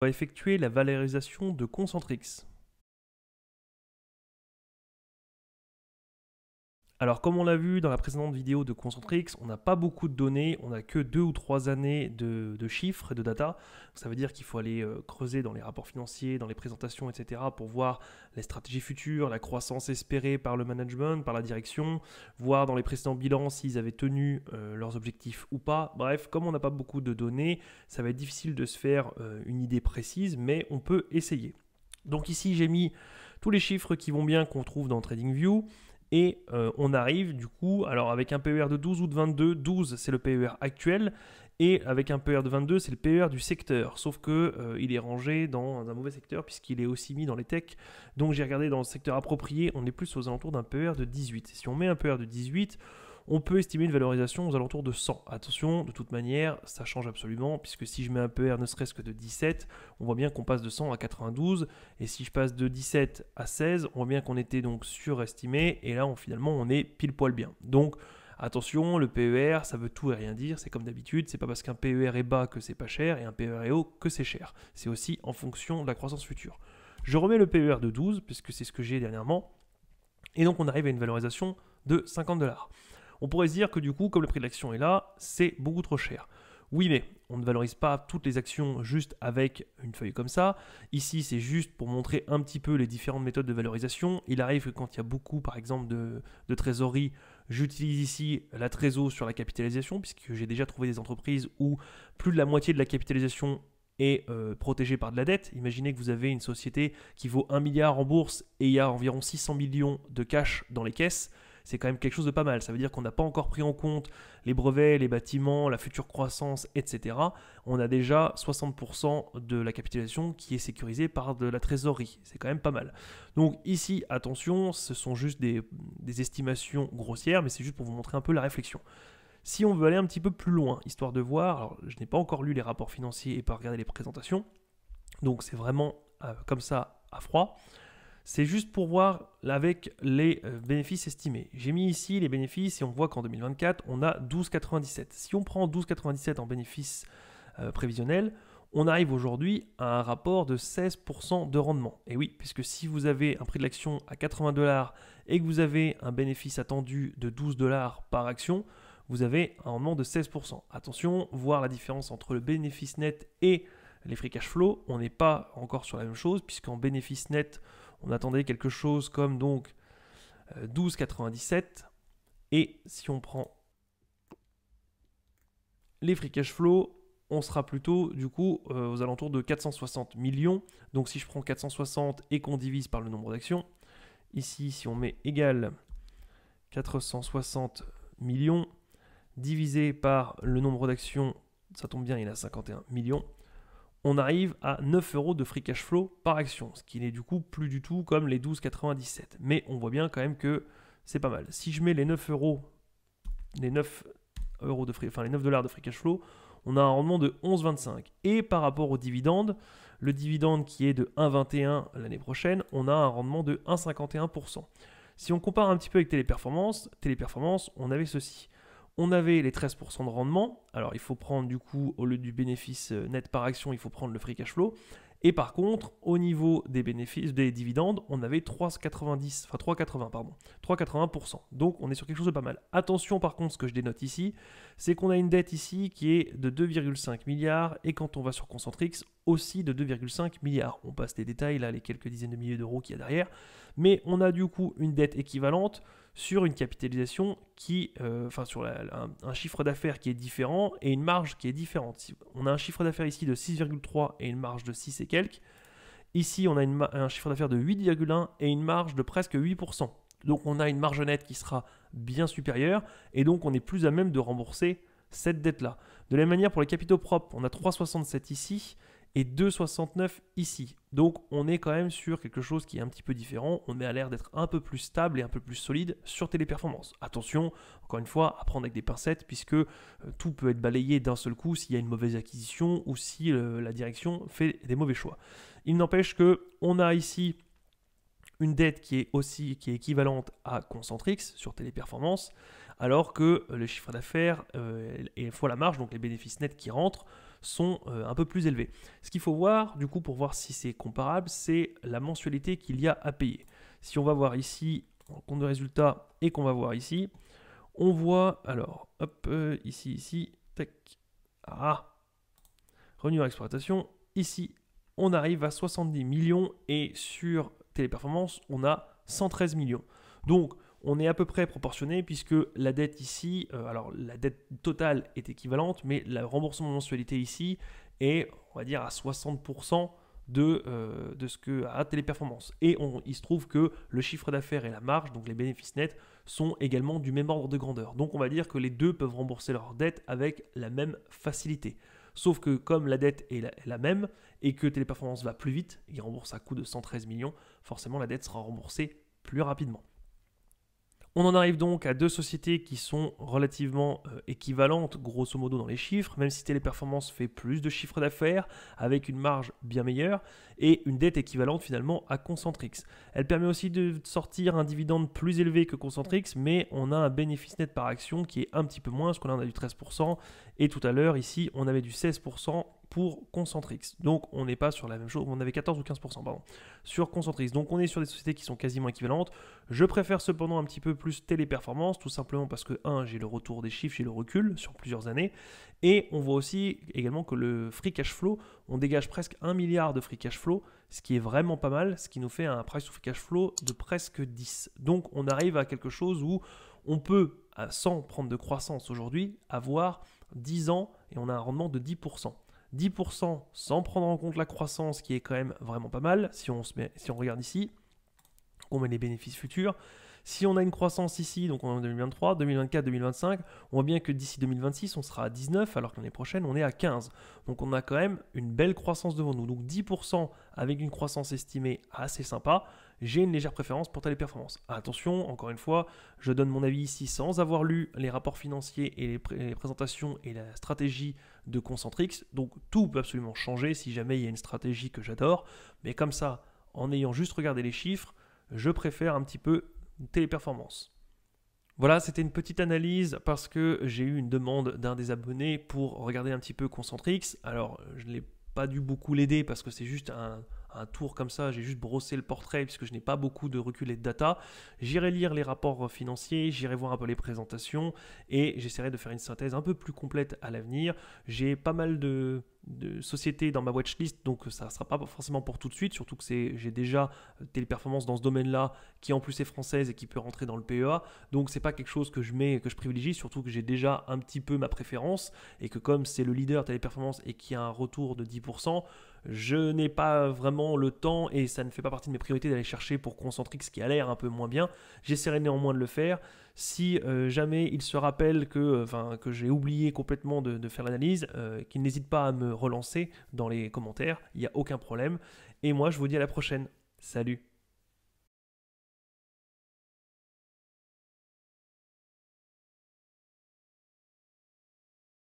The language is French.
On va effectuer la valorisation de Concentrix. Alors comme on l'a vu dans la précédente vidéo de Concentrix, on n'a pas beaucoup de données, on n'a que 2 ou 3 années de chiffres et de data. Ça veut dire qu'il faut aller creuser dans les rapports financiers, dans les présentations, etc. pour voir les stratégies futures, la croissance espérée par le management, par la direction, voir dans les précédents bilans s'ils avaient tenu leurs objectifs ou pas. Bref, comme on n'a pas beaucoup de données, ça va être difficile de se faire une idée précise, mais on peut essayer. Donc ici j'ai mis tous les chiffres qui vont bien qu'on trouve dans TradingView. Et on arrive du coup, alors avec un PER de 12 ou de 22, 12 c'est le PER actuel, et avec un PER de 22 c'est le PER du secteur, sauf que il est rangé dans un mauvais secteur puisqu'il est aussi mis dans les techs, donc j'ai regardé dans le secteur approprié, on est plus aux alentours d'un PER de 18. Si on met un PER de 18, on peut estimer une valorisation aux alentours de 100. Attention, de toute manière, ça change absolument, puisque si je mets un PER ne serait-ce que de 17, on voit bien qu'on passe de 100 à 92, et si je passe de 17 à 16, on voit bien qu'on était donc surestimé, et là, finalement, on est pile poil bien. Donc, attention, le PER, ça veut tout et rien dire, c'est comme d'habitude, c'est pas parce qu'un PER est bas que c'est pas cher, et un PER est haut que c'est cher. C'est aussi en fonction de la croissance future. Je remets le PER de 12, puisque c'est ce que j'ai dernièrement, et donc on arrive à une valorisation de 50$. On pourrait se dire que du coup, comme le prix de l'action est là, c'est beaucoup trop cher. Oui, mais on ne valorise pas toutes les actions juste avec une feuille comme ça. Ici, c'est juste pour montrer un petit peu les différentes méthodes de valorisation. Il arrive que quand il y a beaucoup, par exemple, de trésorerie, j'utilise ici la trésor sur la capitalisation, puisque j'ai déjà trouvé des entreprises où plus de la moitié de la capitalisation est protégée par de la dette. Imaginez que vous avez une société qui vaut 1 milliard en bourse et il y a environ 600 millions de cash dans les caisses. C'est quand même quelque chose de pas mal. Ça veut dire qu'on n'a pas encore pris en compte les brevets, les bâtiments, la future croissance, etc. On a déjà 60% de la capitalisation qui est sécurisée par de la trésorerie. C'est quand même pas mal. Donc ici, attention, ce sont juste des estimations grossières, mais c'est juste pour vous montrer un peu la réflexion. Si on veut aller un petit peu plus loin, histoire de voir, alors je n'ai pas encore lu les rapports financiers et pas regardé les présentations, donc c'est vraiment comme ça à froid. C'est juste pour voir avec les bénéfices estimés. J'ai mis ici les bénéfices et on voit qu'en 2024, on a 12,97. Si on prend 12,97 en bénéfices prévisionnels, on arrive aujourd'hui à un rapport de 16% de rendement. Et oui, puisque si vous avez un prix de l'action à 80$ et que vous avez un bénéfice attendu de 12$ par action, vous avez un rendement de 16%. Attention, voir la différence entre le bénéfice net et les free cash flow, on n'est pas encore sur la même chose, puisqu'en bénéfice net, on attendait quelque chose comme donc 12,97. Et si on prend les free cash flow, on sera plutôt du coup aux alentours de 460 millions. Donc si je prends 460 et qu'on divise par le nombre d'actions, ici si on met égal 460 millions divisé par le nombre d'actions, ça tombe bien, il a 51 millions. On arrive à 9 € de free cash flow par action, ce qui n'est du coup plus du tout comme les 12,97. Mais on voit bien quand même que c'est pas mal. Si je mets les 9 euros, les 9 euros de free, enfin les 9 $ de free cash flow, on a un rendement de 11,25. Et par rapport au dividende, le dividende qui est de 1,21 l'année prochaine, on a un rendement de 1,51%. Si on compare un petit peu avec Téléperformance, on avait ceci. On avait les 13% de rendement. Alors, il faut prendre du coup, au lieu du bénéfice net par action, il faut prendre le free cash flow. Et par contre, au niveau des bénéfices, des dividendes, on avait 3,90, enfin 3,80, pardon, 3,80%. Donc, on est sur quelque chose de pas mal. Attention, par contre, ce que je dénote ici, c'est qu'on a une dette ici qui est de 2,5 milliards et quand on va sur Concentrix, aussi de 2,5 milliards. On passe les détails, là, les quelques dizaines de milliers d'euros qu'il y a derrière. Mais on a du coup une dette équivalente sur une capitalisation qui, sur un chiffre d'affaires qui est différent et une marge qui est différente. On a un chiffre d'affaires ici de 6,3 et une marge de 6 et quelques. Ici, on a un chiffre d'affaires de 8,1 et une marge de presque 8%. Donc on a une marge nette qui sera bien supérieure et donc on est plus à même de rembourser cette dette-là. De la même manière, pour les capitaux propres, on a 3,67 ici et 2,69 ici. Donc on est quand même sur quelque chose qui est un petit peu différent. On a l'air d'être un peu plus stable et un peu plus solide sur Téléperformance. Attention, encore une fois, à prendre avec des pincettes puisque tout peut être balayé d'un seul coup s'il y a une mauvaise acquisition ou si la direction fait des mauvais choix. Il n'empêche qu'on a ici une dette qui est équivalente à Concentrix sur Téléperformance, alors que le chiffre d'affaires et fois la marge, donc les bénéfices nets qui rentrent, sont un peu plus élevés. Ce qu'il faut voir, du coup, pour voir si c'est comparable, c'est la mensualité qu'il y a à payer. Si on va voir ici, en compte de résultat, et qu'on va voir ici, on voit, alors, hop, ici, tac, revenu à exploitation, ici, on arrive à 70 millions et sur Téléperformance, on a 113 millions. Donc, on est à peu près proportionné puisque la dette ici, alors la dette totale est équivalente, mais le remboursement de mensualité ici est, on va dire, à 60% de ce que a Téléperformance. Et il se trouve que le chiffre d'affaires et la marge, donc les bénéfices nets, sont également du même ordre de grandeur. Donc on va dire que les deux peuvent rembourser leur dette avec la même facilité. Sauf que comme la dette est la même et que Téléperformance va plus vite, il rembourse à coût de 113 millions, forcément la dette sera remboursée plus rapidement. On en arrive donc à deux sociétés qui sont relativement équivalentes, grosso modo, dans les chiffres, même si Téléperformance fait plus de chiffre d'affaires, avec une marge bien meilleure, et une dette équivalente finalement à Concentrix. Elle permet aussi de sortir un dividende plus élevé que Concentrix, mais on a un bénéfice net par action qui est un petit peu moins, parce qu'on a du 13%, et tout à l'heure, ici, on avait du 16% pour Concentrix. Donc on n'est pas sur la même chose, on avait 14 ou 15% pardon, sur Concentrix. Donc on est sur des sociétés qui sont quasiment équivalentes. Je préfère cependant un petit peu plus Téléperformance, tout simplement parce que j'ai le retour des chiffres, j'ai le recul sur plusieurs années. Et on voit aussi également que le free cash flow, on dégage presque 1 milliard de free cash flow, ce qui est vraiment pas mal, ce qui nous fait un price to free cash flow de presque 10. Donc on arrive à quelque chose où on peut, sans prendre de croissance aujourd'hui, avoir 10 ans et on a un rendement de 10%. 10% sans prendre en compte la croissance qui est quand même vraiment pas mal. Si on regarde ici, on met les bénéfices futurs. Si on a une croissance ici, donc on est en 2023, 2024, 2025, on voit bien que d'ici 2026, on sera à 19, alors que l'année prochaine, on est à 15. Donc on a quand même une belle croissance devant nous. Donc 10% avec une croissance estimée assez sympa. J'ai une légère préférence pour Téléperformance. Attention, encore une fois, je donne mon avis ici sans avoir lu les rapports financiers et les présentations et la stratégie de Concentrix. Donc tout peut absolument changer si jamais il y a une stratégie que j'adore. Mais comme ça, en ayant juste regardé les chiffres, je préfère un petit peu Téléperformance. Voilà, c'était une petite analyse parce que j'ai eu une demande d'un des abonnés pour regarder un petit peu Concentrix. Alors, je n'ai pas dû beaucoup l'aider parce que c'est juste un tour comme ça, j'ai juste brossé le portrait puisque je n'ai pas beaucoup de recul et de data. J'irai lire les rapports financiers, j'irai voir un peu les présentations et j'essaierai de faire une synthèse un peu plus complète à l'avenir. J'ai pas mal de sociétés dans ma watchlist, donc ça ne sera pas forcément pour tout de suite, surtout que j'ai déjà Téléperformance dans ce domaine-là qui en plus est française et qui peut rentrer dans le PEA, donc c'est pas quelque chose que je privilégie, surtout que j'ai déjà un petit peu ma préférence et que comme c'est le leader Téléperformance et qu'il y a un retour de 10%, je n'ai pas vraiment le temps et ça ne fait pas partie de mes priorités d'aller chercher pour Concentrix qui a l'air un peu moins bien. J'essaierai néanmoins de le faire. Si jamais il se rappelle que j'ai oublié complètement de faire l'analyse, qu'il n'hésite pas à me relancer dans les commentaires, il n'y a aucun problème. Et moi, je vous dis à la prochaine. Salut!